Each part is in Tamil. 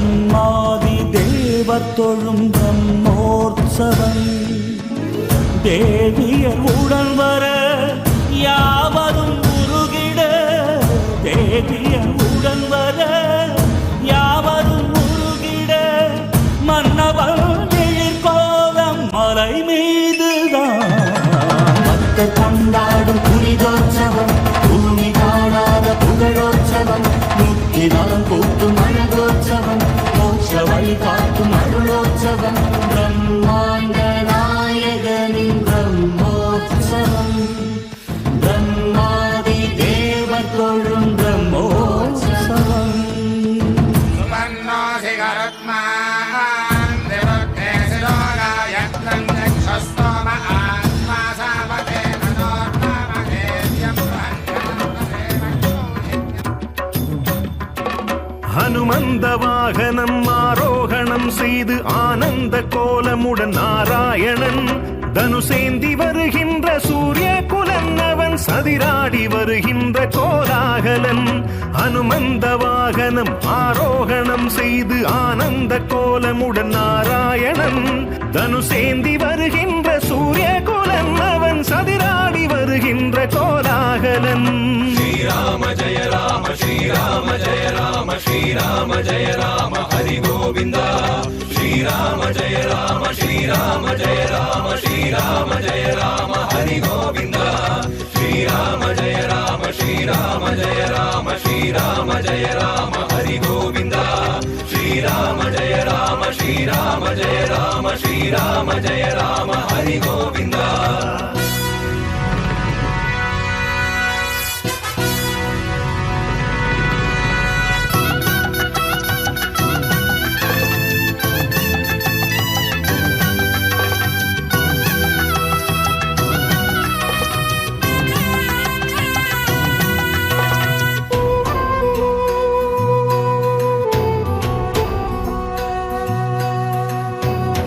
பிரம்மாதி தேவர் தொழும் பிரம்மோற்சவம் தேவியர் உடன் வர யாவரும் உருகிட தேவியர் உடன் வர யாவரும் உருகிட மன்னவர் எழிற்கோலம் மலை மீதுதான் பக்தர் கொண்டாடும் புனிதோற்சவம் பூமி காணாத புகழோற்சவம் முக்தி நலம் கூட்டும் அழகோற்சவம் மோட்ச வழி காட்டும் அருளோற்சவம் பிரம்மாண்ட நாயகனின் பிரம்மோற்சவம் பிரம்மாதி தேவர் தொழும் பிரம்மோற்சவம் ஹனுமந்த வாகனம் ஆரோகணம் செய்து ஆனந்த கோலமுடன் நாராயணன் தனுசேந்தி வருகின்ற சூரிய குலன் அவன் சதிராடி வருகின்ற கோலாகலன் ஹனுமந்த வாகனம் ஆரோகணம் செய்து ஆனந்த கோலமுடன் நாராயணன் தனுசேந்தி வருகின்ற சூரிய குலன் அவன் சதிராடி வருகின்ற கோலாகலன் ஸ்ரீராம ஜெய ராம ஸ்ரீராம ஜெய ராம ஸ்ரீராம ஜெய ராம ஹரி கோவிந்தா ஸ்ரீராம ஜெய ராம ஸ்ரீராம ஜெய ராம ஸ்ரீராம ஜெய ராம ஹரி கோவிந்தா ஸ்ரீராம ஜெய ராம ஸ்ரீராம ஜெய ராம ஸ்ரீராம ஜெய ராம ஹரி கோவிந்தா ஸ்ரீராம ஜெய ராம ஸ்ரீராம ஜெய ராம ஸ்ரீராம ஜெய ராம ஹரி கோவிந்தா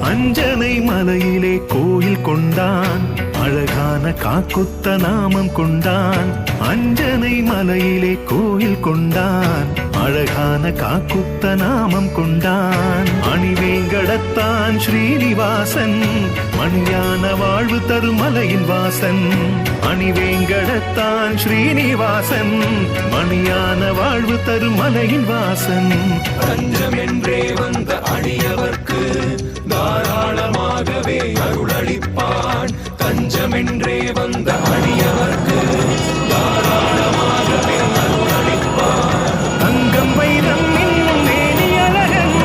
அஞ்சனை மலையிலே கோயில் கொண்டான் அழகான காக்குத்த நாமம் கொண்டான் அஞ்சனை மலையிலே கோயில் கொண்டான் அழகான காக்குத்த நாமம் கொண்டான் அணிவேங்கடத்தான் ஸ்ரீனிவாசன் மணியான வாழ்வு தரும் மலையின் வாசன் அணிவேங்கடத்தான் ஸ்ரீனிவாசன் மணியான வாழ்வு தரும் மலையின் வாசன் தஞ்சம் என்றே வந்த அடியவர்க்கு தாராளமாகவே அருளளிப்பான் தஞ்சமென்றே வந்த அடியவர்க்கு தாராளமாகவே அருளளிப்பான் தங்கம் வைரம் இன்னும் மேனி அழகன்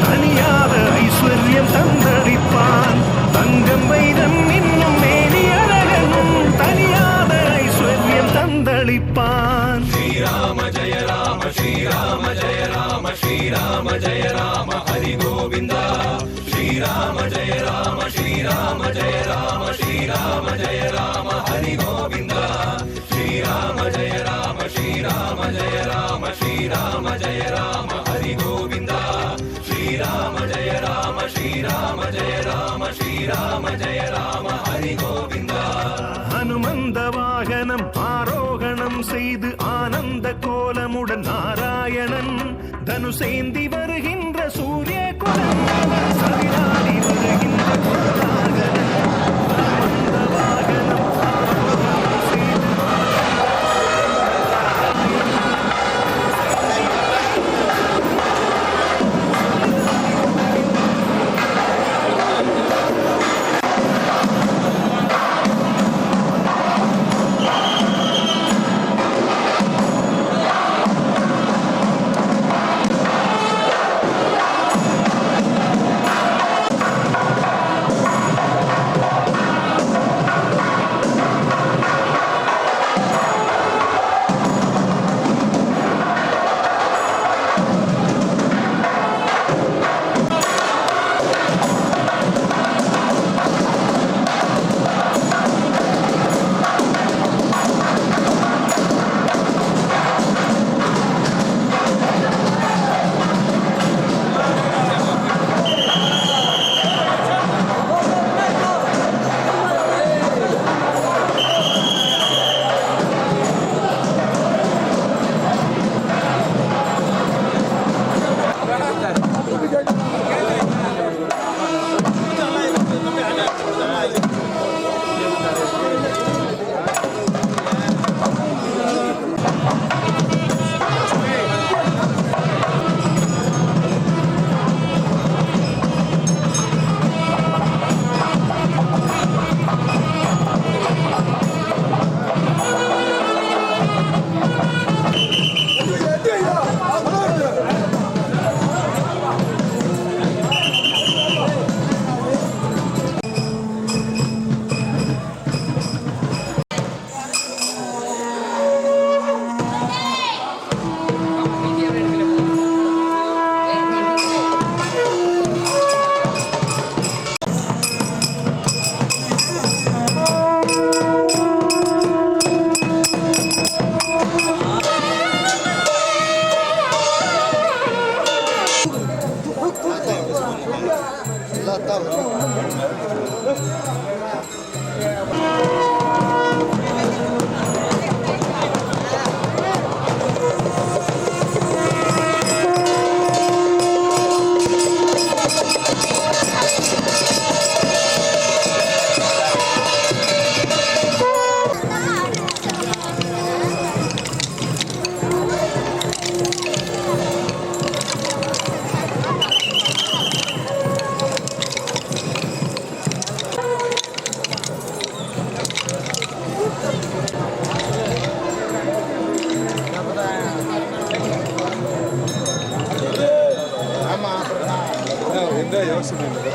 தனியாத ஐஸ்வர்யம் தந்தளிப்பான் தங்கம் வைரம் இன்னும் மேனி அழகன் தனியாத ஐஸ்வர்யம் தந்தளிப்பான் ஸ்ரீராம ஜெய ராம ஸ்ரீராம ஜெய ராம ஸ்ரீராம ஜெய ராம ஹரி கோவிந்தா ஸ்ரீராம ஜெய ராம ஸ்ரீராம ஜெய ராம ஸ்ரீராம ஜெய ராம ஹரி கோவிந்தா ஸ்ரீராம ஜெய ராம ஸ்ரீராம ஜெய ராம ஸ்ரீராம ஜெய ராம ஹரி கோவிந்தா ஸ்ரீராம ஜெய ராம ஸ்ரீராம ஜெய ராம ஸ்ரீராம ஜெய ராம ஹரி கோவிந்தா ஹனுமந்த வாகனம் ஆரோகணம் செய்து ஆனந்த கோலமுடன் நாராயணன் தனுசேந்தி வருகின்ற சூரிய குலன் சதிராடி வருகின்ற கோலாகலன் ஹனுமந்த வாகனம் ஆரோகணம் செய்து எந்த யோசனை இல்லை